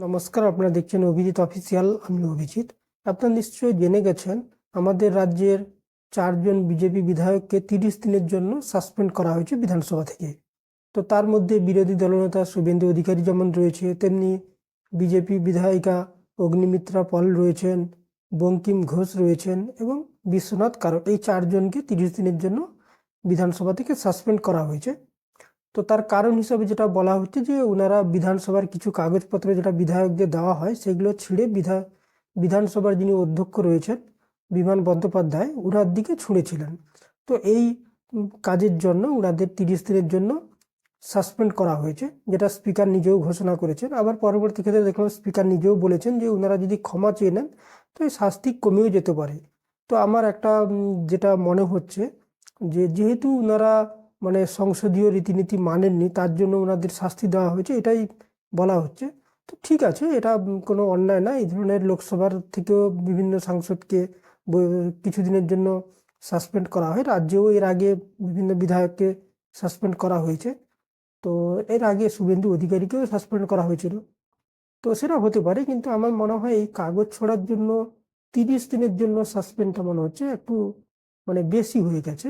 নমস্কার, আপনারা দেখছেন অভিজিৎ অফিসিয়াল। আমি অভিজিৎ। আপনারা নিশ্চয়ই জেনে গেছেন আমাদের রাজ্যের 4জন বিজেপি বিধায়ককে 30 দিনের জন্য সাসপেন্ড করা হয়েছে বিধানসভা থেকে। তো তার মধ্যে বিরোধী দলনেতা শুভেন্দু অধিকারী যেমন রয়েছে, তেমনি বিজেপি বিধায়িকা অগ্নিমিত্রা পল রয়েছেন, বঙ্কিম ঘোষ রয়েছেন এবং বিশ্বনাথ কারট। এই 4জনকে 30 দিনের জন্য বিধানসভা থেকে সাসপেন্ড করা হয়েছে। তো তার কারণ হিসাবে যেটা বলা হচ্ছে যে ওনারা বিধানসভার কিছু কাগজপত্র যেটা বিধায়কদের দেওয়া হয় সেগুলো ছিঁড়ে বিধানসভার যিনি অধ্যক্ষ রয়েছেন বিমান বন্দ্যোপাধ্যায় ওনার দিকে ছুঁড়েছিলেন। তো এই কাজের জন্য ওনাদের 30 দিনের জন্য সাসপেন্ড করা হয়েছে, যেটা স্পিকার নিজেও ঘোষণা করেছেন। আবার পরবর্তী ক্ষেত্রে দেখলাম স্পিকার নিজেও বলেছেন যে ওনারা যদি ক্ষমা চেয়ে নেন তো এই শাস্তি কমেও যেতে পারে। তো আমার একটা যেটা মনে হচ্ছে যে যেহেতু ওনারা মানে সংসদীয় রীতিনীতি মানেননি, তার জন্য ওনাদের শাস্তি দেওয়া হয়েছে, এটাই বলা হচ্ছে। তো ঠিক আছে, এটা কোনো অন্যায় না। এই ধরনের লোকসভার থেকেও বিভিন্ন সাংসদকে কিছুদিনের জন্য সাসপেন্ড করা হয়। রাজ্যেও এর আগে বিভিন্ন বিধায়ককে সাসপেন্ড করা হয়েছে। তো এর আগে শুভেন্দু অধিকারীকেও সাসপেন্ড করা হয়েছিল। তো সেটা হতে পারে, কিন্তু আমার মনে হয় এই কাগজ ছোড়ার জন্য 30 দিনের জন্য সাসপেন্ডটা মনে হচ্ছে একটু মানে বেশি হয়ে গেছে।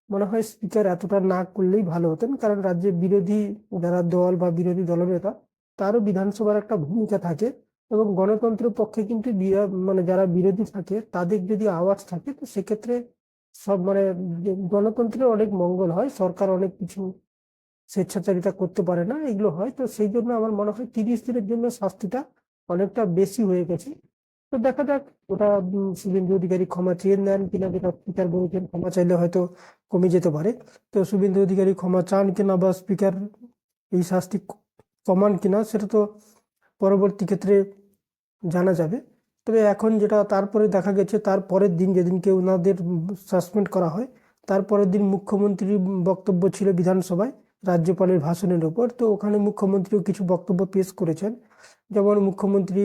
মনে হয় স্পিকার এতটা না করলেই ভালো হতেন, কারণ রাজ্যে বিরোধী যারা দল বা বিরোধী দলনেতা তারও বিধানসভার একটা ভূমিকা থাকে এবং গণতন্ত্রের পক্ষে কিন্তু মানে যারা বিরোধী থাকে তাদের যদি আওয়াজ থাকে তো সেক্ষেত্রে সব মানে গণতন্ত্রের অনেক মঙ্গল হয়। সরকার অনেক কিছু স্বেচ্ছাচারিতা করতে পারে না, এগুলো হয়। তো সেই জন্য আমার মনে হয় 30 দিনের জন্য শাস্তিটা অনেকটা বেশি হয়ে গেছে। তো দেখা যাক ওটা শুভেন্দু অধিকারী ক্ষমা চেয়ে নেন কিনা, যেটা স্পিকার বলেছেন ক্ষমা চাইলে হয়তো কমে যেতে পারে। তো শুভেন্দু অধিকারী ক্ষমা চান কিনা বা স্পিকার এই শাস্তি কমান কিনা সেটা তো পরবর্তী ক্ষেত্রে জানা যাবে। তবে এখন যেটা তারপরে দেখা গেছে, তার পরের দিন যেদিনকে ওনাদের সাসপেন্ড করা হয় তারপরের দিন মুখ্যমন্ত্রীর বক্তব্য ছিল বিধানসভায় রাজ্যপালের ভাষণের ওপর। তো ওখানে মুখ্যমন্ত্রীও কিছু বক্তব্য পেশ করেছেন। যেমন মুখ্যমন্ত্রী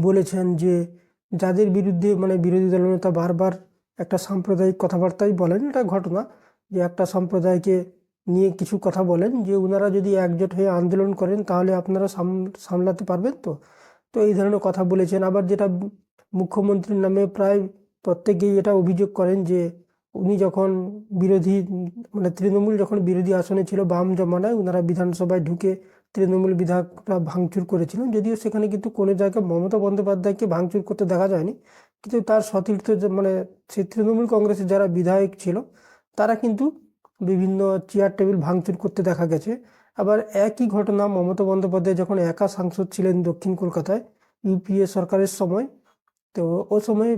বলেছেন যে যাদের বিরুদ্ধে মানে বিরোধী দলনেতা বারবার একটা সাম্প্রদায়িক কথাবার্তাই বলেন, এটা ঘটনা যে একটা সম্প্রদায়কে নিয়ে কিছু কথা বলেন, যে ওনারা যদি একজোট হয়ে আন্দোলন করেন তাহলে আপনারা সামলাতে পারবেন। তো তো এই ধরনের কথা বলেছেন। আবার যেটা মুখ্যমন্ত্রীর নামে প্রায় প্রত্যেকেই এটা অভিযোগ করেন যে উনি যখন বিরোধী মানে তৃণমূল যখন বিরোধী আসনে ছিল বাম জমানায়, ওনারা বিধানসভায় ঢুকে তৃণমূল বিধায়করা ভাঙচুর করেছিলেন। যদিও সেখানে কিন্তু কোনো জায়গায় মমতা বন্দ্যোপাধ্যায়কে ভাঙচুর করতে দেখা যায়নি, কিন্তু তার সতীর্থ মানে সেই তৃণমূল কংগ্রেসের যারা বিধায়ক ছিল তারা কিন্তু বিভিন্ন চেয়ার টেবিল ভাঙচুর করতে দেখা গেছে। আবার একই ঘটনা মমতা বন্দ্যোপাধ্যায় যখন একা সাংসদ ছিলেন দক্ষিণ কলকাতায় ইউপিএ সরকারের সময়, তো ও সময়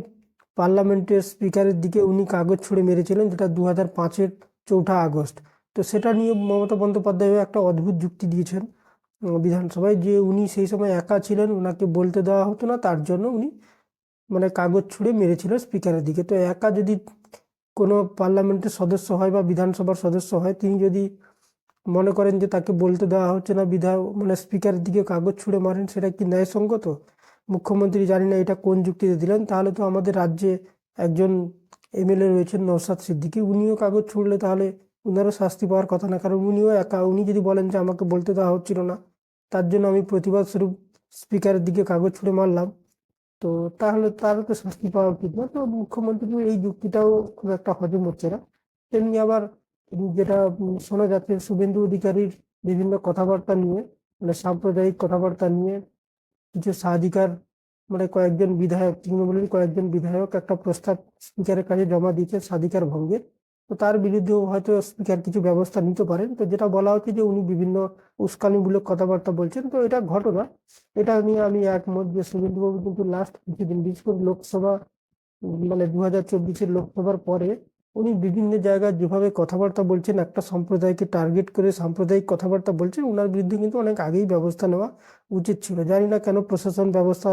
পার্লামেন্টের স্পিকারের দিকে উনি কাগজ ছুঁড়ে মেরেছিলেন, যেটা 2005-এর 4 আগস্ট। তো সেটা নিয়ে মমতা বন্দ্যোপাধ্যায় একটা অদ্ভুত যুক্তি দিয়েছেন বিধানসভায়, যে উনি সেই সময় একা ছিলেন, ওনাকে বলতে দেওয়া হতো না, তার জন্য উনি মানে কাগজ ছুঁড়ে মেরেছিল স্পিকারের দিকে। তো একা যদি কোনো পার্লামেন্টের সদস্য হয় বা বিধানসভার সদস্য হয়, তিনি যদি মনে করেন যে তাকে বলতে দেওয়া হচ্ছে না, মানে স্পিকারের দিকে কাগজ ছুঁড়ে মারেন, সেটা কি ন্যায়সঙ্গত? মুখ্যমন্ত্রী জানি না এটা কোন যুক্তিতে দিলেন। তাহলে তো আমাদের রাজ্যে একজন এমএলএ রয়েছেন নওশাদ সিদ্দিকী, উনিও কাগজ ছুঁড়লে তাহলে উনারও শাস্তি পাওয়ার কথা না, কারণ উনিও একা। উনি যদি বলেন যে আমাকে বলতে দেওয়া হচ্ছিল না, তার জন্য আমি প্রতিবাদ স্বরূপ স্পিকারের দিকে কাগজ ছুঁড়ে মারলাম, তো তাহলে তারও তো শাস্তি পাওয়া উচিত না। তো মুখ্যমন্ত্রীর এই যুক্তিটাও খুব একটা হজম হচ্ছে না। তেমনি আবার যেটা শোনা যাচ্ছে শুভেন্দু অধিকারীর বিভিন্ন কথাবার্তা নিয়ে, মানে সাম্প্রদায়িক কথাবার্তা নিয়ে কিছু স্বাধিকার মানে কয়েকজন বিধায়ক, তৃণমূলের কয়েকজন বিধায়ক একটা প্রস্তাব স্পিকারের কাছে জমা দিয়েছে স্বাধিকার ভঙ্গের। তো তার বিরুদ্ধেও হয়তো স্পিকার কিছু ব্যবস্থা নিতে পারেন। তো যেটা বলা হচ্ছে যে উনি বিভিন্ন উস্কানিমূলক কথাবার্তা বলছেন, তো এটা ঘটনা। এটা নিয়ে আমি একমত যে শুভেন্দুবাবু কিন্তু লাস্ট কিছুদিন, বিশেষ করে লোকসভা মানে 2024-এর লোকসভার পরে উনি বিভিন্ন জায়গায় যেভাবে কথাবার্তা বলছেন, একটা সম্প্রদায়কে টার্গেট করে সাম্প্রদায়িক কথাবার্তা বলছেন, ওনার বিরুদ্ধে কিন্তু অনেক আগেই ব্যবস্থা নেওয়া উচিত ছিল। জানি না কেন প্রশাসন ব্যবস্থা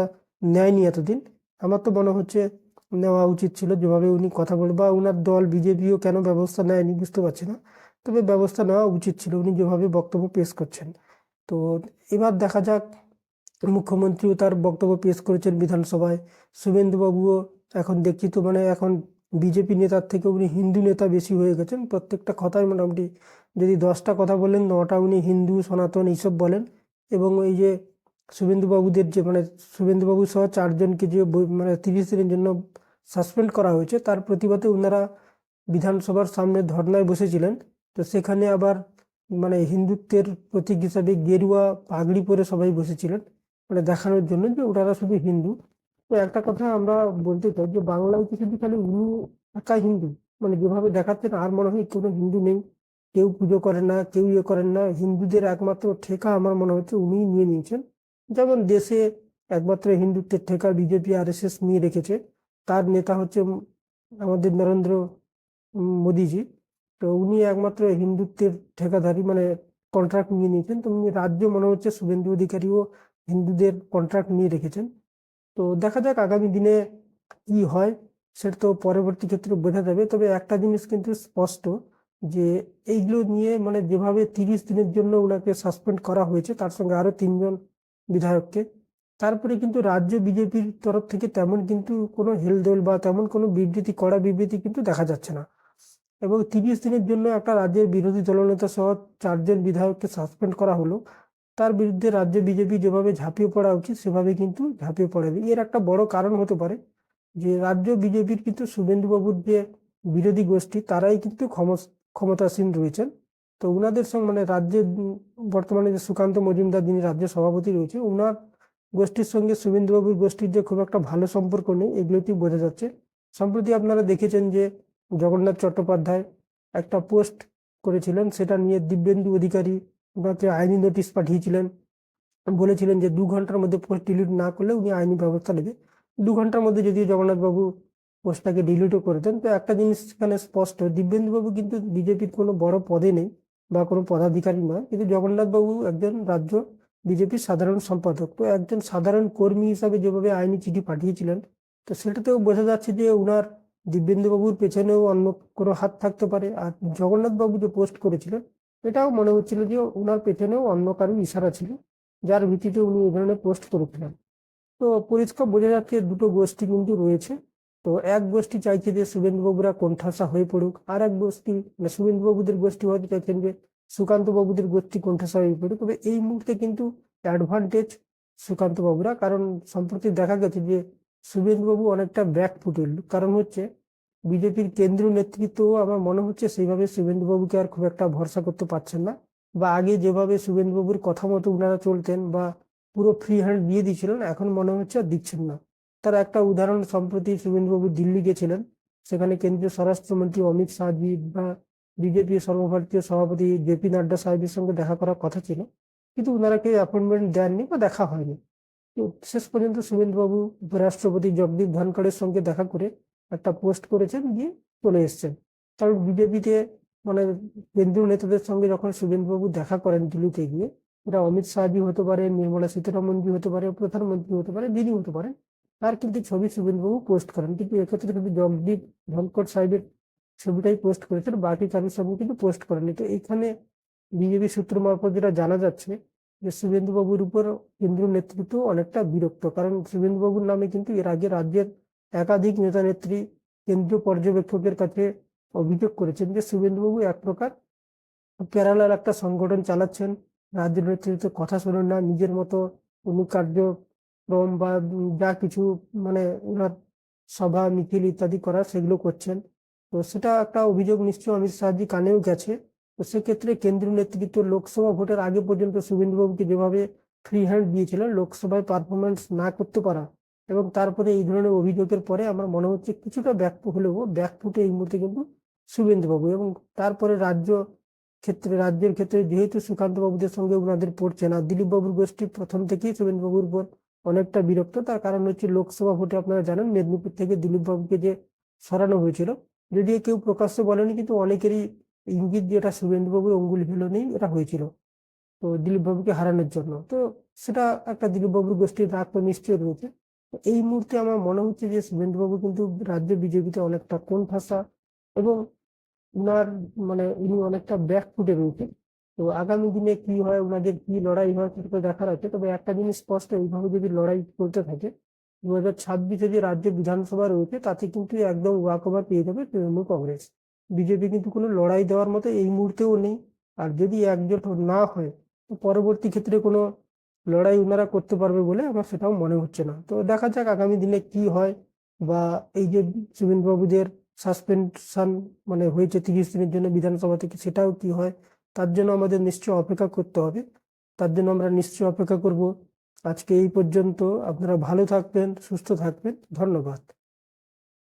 নেয়নি এতদিন। আমার তো মনে হচ্ছে নেওয়া উচিত ছিল, যেভাবে উনি কথা বলে, বা ওনার দল বিজেপিও কেন ব্যবস্থা নেয়নি বুঝতে পারছি না। তবে ব্যবস্থা নেওয়া উচিত ছিল উনি যেভাবে বক্তব্য পেশ করছেন। তো এবার দেখা যাক, মুখ্যমন্ত্রীও তার বক্তব্য পেশ করেছেন বিধানসভায়। শুভেন্দুবাবুও এখন দেখছি তো মানে এখন বিজেপি নেতার থেকে উনি হিন্দু নেতা বেশি হয়ে গেছেন। প্রত্যেকটা কথায় মোটামুটি যদি 10টা কথা বলেন 9টা উনি হিন্দু সনাতন এইসব বলেন। এবং ওই যে শুভেন্দুবাবুদের যে মানে শুভেন্দুবাবু সহ 4জনকে যে মানে 30 দিনের জন্য সাসপেন্ড করা হয়েছে, তার প্রতিবাদে ওনারা বিধানসভার সামনে ধর্নায় বসেছিলেন। তো সেখানে আবার মানে হিন্দুত্বের প্রতীক হিসাবে গেরুয়া পাগড়ি পরে সবাই বসেছিলেন, মানে দেখানোর জন্য যে ওনারা শুধু হিন্দু। তো একটা কথা আমরা বলতে চাই যে বাংলায় কি শুধু খালি উনি একা হিন্দু? মানে যেভাবে দেখাচ্ছেন আর মনে হয় কোনো হিন্দু নেই, কেউ পুজো করেন না, কেউ ইয়ে করেন না। হিন্দুদের একমাত্র ঠেকা আমার মনে হচ্ছে উনিই নিয়ে নিয়েছেন। যেমন দেশে একমাত্র হিন্দুত্বের ঠেকা বিজেপি আরএসএস নিয়ে রেখেছে, তার নেতা হচ্ছে আমাদের নরেন্দ্র মোদিজি। তো উনি একমাত্র হিন্দুত্বের ঠেকাধারী, মানে কন্ট্রাক্ট নিয়ে নিয়েছেন। তো উনি রাজ্য মনে হচ্ছে শুভেন্দু অধিকারীও হিন্দুদের কন্ট্রাক্ট নিয়ে রেখেছেন। তো দেখা যাক আগামী দিনে কি হয়, সেটা তো পরবর্তী ক্ষেত্রে বোঝা যাবে। তবে একটা জিনিস কিন্তু স্পষ্ট, যে এইগুলো নিয়ে মানে যেভাবে 30 দিনের জন্য ওনাকে সাসপেন্ড করা হয়েছে, তার সঙ্গে আরো 3জন বিধায়ককে, তারপরে কিন্তু রাজ্য বিজেপির তরফ থেকে তেমন কিন্তু কোনো হেলদোল বা তেমন কোনো বিবৃতি, কড়া বিবৃতি কিন্তু দেখা যাচ্ছে না। এবং 30 দিনের জন্য একটা রাজ্যের বিরোধী দলনেতা সহ 4জন বিধায়ককে সাসপেন্ড করা হলো, তার বিরুদ্ধে রাজ্য বিজেপি যেভাবে ঝাঁপিয়ে পড়া উচিত সেভাবে কিন্তু ঝাঁপিয়ে পড়েনি। এর একটা বড় কারণ হতে পারে যে রাজ্য বিজেপির কিন্তু শুভেন্দুবাবুর যে বিরোধী গোষ্ঠী, তারাই কিন্তু ক্ষমতাসীন রয়েছেন। তো উনাদের সঙ্গে মানে রাজ্যের বর্তমানে যে সুকান্ত মজুমদার, যিনি রাজ্য সভাপতি রয়েছে, উনার গোষ্ঠীর সঙ্গে শুভেন্দুবাবুর গোষ্ঠীর যে খুব একটা ভালো সম্পর্ক নেই, এগুলোতেই বোঝা যাচ্ছে। সম্প্রতি আপনারা দেখেছেন যে জগন্নাথ চট্টোপাধ্যায় একটা পোস্ট করেছিলেন, সেটা নিয়ে দিব্যেন্দু অধিকারী ওনাকে আইনি নোটিশ পাঠিয়েছিলেন, বলেছিলেন যে 2 ঘন্টার মধ্যে পোস্ট ডিলিট না করলে উনি আইনি ব্যবস্থা নেবে। 2 ঘন্টার মধ্যে যদি জগন্নাথ বাবু পোস্টটাকে ডিলিটও করে দেন, তো একটা জিনিস এখানে স্পষ্ট, দিব্যেন্দু বাবু কিন্তু বিজেপির কোনো বড় পদে নেই বা কোনো পদাধিকারী নয়, কিন্তু জগন্নাথ বাবু একজন রাজ্য বিজেপির সাধারণ সম্পাদক। তো একজন সাধারণ কর্মী হিসাবে যেভাবে আইনি চিঠি পাঠিয়েছিলেন, তো সেটাতেও বোঝা যাচ্ছে যে উনার দিব্যেন্দু বাবুর পেছনেও অন্য কোনো হাত থাকতে পারে। আর জগন্নাথ বাবু যে পোস্ট করেছিলেন, এটাও মনে হচ্ছিল যে ওনার পেছনেও অন্য কারো ইশারা ছিল, যার ভিত্তিতে উনি এই ধরনের পোস্ট করেছিলেন। তো পরিষ্কার বোঝা যাচ্ছে দুটো গোষ্ঠী কিন্তু রয়েছে। তো এক গোষ্ঠী চাইছে যে শুভেন্দুবাবুরা কোণঠাসা হয়ে পড়ুক, আর এক গোষ্ঠী মানে শুভেন্দুবাবুদের গোষ্ঠী হয়তো চাইছেন যে সুকান্ত বাবুদের গোষ্ঠী কোণঠাসা হয়ে পড়ুক। তবে এই মুহূর্তে কিন্তু অ্যাডভান্টেজ সুকান্ত বাবুরা, কারণ সম্প্রতি দেখা গেছে যে শুভেন্দুবাবু অনেকটা ব্যাকফুটের। কারণ হচ্ছে বিজেপির কেন্দ্রীয় নেতৃত্ব আমার মনে হচ্ছে সেইভাবে শুভেন্দুবাবুকে আর খুব একটা ভরসা করতে পারছেন না, বা আগে যেভাবে শুভেন্দুবাবুর কথা মতো ওনারা চলতেন বা পুরো ফ্রি হ্যান্ড দিয়ে দিয়েছিলেন, এখন মনে হচ্ছে আর দিচ্ছেন না। তার একটা উদাহরণ, সম্প্রতি শুভেন্দুবাবু দিল্লি গেছিলেন, সেখানে কেন্দ্রীয় স্বরাষ্ট্রমন্ত্রী অমিত শাহজি বা বিজেপি সর্বভারতীয় সভাপতি জেপি নাড্ডা সাহেবের সঙ্গে দেখা করার কথা ছিল, কিন্তু ওনারা কেউ অ্যাপয়েন্টমেন্ট দেননি বা দেখা হয়নি। তো শেষ পর্যন্ত শুভেন্দুবাবু উপরাষ্ট্রপতি জগদীপ ধনখড়ের সঙ্গে দেখা করে একটা পোস্ট করেছেন, দিয়ে চলে এসেছেন। কারণ বিজেপিতে মানে কেন্দ্রীয় নেতাদের সঙ্গে যখন শুভেন্দুবাবু দেখা করেন দিল্লিতে গিয়ে, এটা অমিত শাহজি হতে পারে, নির্মলা সীতারামনজি হতে পারে, প্রধানমন্ত্রী হতে পারে, যিনি হতে পারেন, তার কিন্তু ছবি শুভেন্দুবাবু পোস্ট করেন। কিন্তু এক্ষেত্রে কিন্তু জগদীপ ধনখড় সাহেবের ছবিটাই পোস্ট করেছেন, বাকি কারোর সঙ্গে কিন্তু পোস্ট করেনি। তো এখানে বিজেপি সূত্র মারফত যেটা জানা যাচ্ছে যে শুভেন্দুবাবুর উপর কেন্দ্রীয় নেতৃত্ব অনেকটা বিরক্ত। কারণ শুভেন্দুবাবুর নামে কিন্তু এর আগে রাজ্যের একাধিক নেতা নেত্রী কেন্দ্রীয় পর্যবেক্ষকের কাছে অভিযোগ করেছেন যে শুভেন্দুবাবু এক প্রকার প্যারালাল একটা সংগঠন চালাচ্ছেন, রাজ্য নেতৃত্বের কথা শোনেন না, নিজের মতো উনি কার্যক্রম বা যা কিছু মানে ওনার সভা মিছিল ইত্যাদি করা সেগুলো করছেন। তো সেটা একটা অভিযোগ নিশ্চয়ই অমিত শাহজি কানেও গেছে। তো সেক্ষেত্রে কেন্দ্রীয় নেতৃত্ব লোকসভা ভোটের আগে পর্যন্ত শুভেন্দুবাবুকে যেভাবে ফ্রি হ্যান্ড দিয়েছিলেন, লোকসভায় পারফরমেন্স না করতে পারা এবং তারপরে এই ধরনের অভিযোগের পরে আমার মনে হচ্ছে কিছুটা ব্যাকফুট হলেও ব্যাকফুটে এই মুহূর্তে কিন্তু শুভেন্দুবাবু। এবং তারপরে রাজ্যের ক্ষেত্রে যেহেতু সুকান্ত বাবুদের সঙ্গে ওনাদের পড়ছে না, দিলীপ বাবুর গোষ্ঠী প্রথম থেকেই শুভেন্দু বাবুর উপর অনেকটা বিরক্ত। তার কারণ হচ্ছে লোকসভা ভোটে আপনারা জানেন মেদিনীপুর থেকে দিলীপ বাবুকে যে সরানো হয়েছিল, যদিও কেউ প্রকাশ্যে বলেনি, কিন্তু অনেকেরই ইঙ্গিত যে এটা শুভেন্দু বাবুর অঙ্গুলি নেই এটা হয়েছিল তো দিলীপ বাবুকে হারানোর জন্য। তো সেটা একটা দিলীপ বাবুর গোষ্ঠীর রাগ তো নিশ্চয়ই রয়েছে। তো এই মুহূর্তে আমার মনে হচ্ছে যে শুভেন্দু বাবু কিন্তু রাজ্য বিজেপিতে অনেকটা কোণঠাসা, এবং উনার মানে উনি অনেকটা ব্যাকফুটে রয়েছে। তো আগামী দিনে কি হয়, ওনাদের কি লড়াই হয় সেটা তো দেখার আছে। তবে একটা জিনিস স্পষ্ট, এইভাবে যদি লড়াই চলতে থাকে, 2026-এ যে রাজ্য বিধানসভা রয়েছে তাতে কিন্তু একদম ওয়াক ওভার পেয়ে যাবে তৃণমূল কংগ্রেস। বিজেপি কিন্তু কোনো লড়াই দেওয়ার মতো এই মুহূর্তেও নেই। আর যদি একজোট না হয়, তো পরবর্তী ক্ষেত্রে কোনো লড়াই ওনারা করতে পারবে বলে আমার সেটাও মনে হচ্ছে না। তো দেখা যাক আগামী দিনে কি হয়, বা এই যে সুবিন বাবুদের সাসপেনশন মানে হয়েছে 30 দিনের জন্য বিধানসভা থেকে, সেটাও কি হয়, তার জন্য আমাদের নিশ্চয়ই অপেক্ষা করতে হবে। তার জন্য আমরা নিশ্চয়ই অপেক্ষা করব। আজকে এই পর্যন্ত। আপনারা ভালো থাকবেন, সুস্থ থাকবেন। ধন্যবাদ।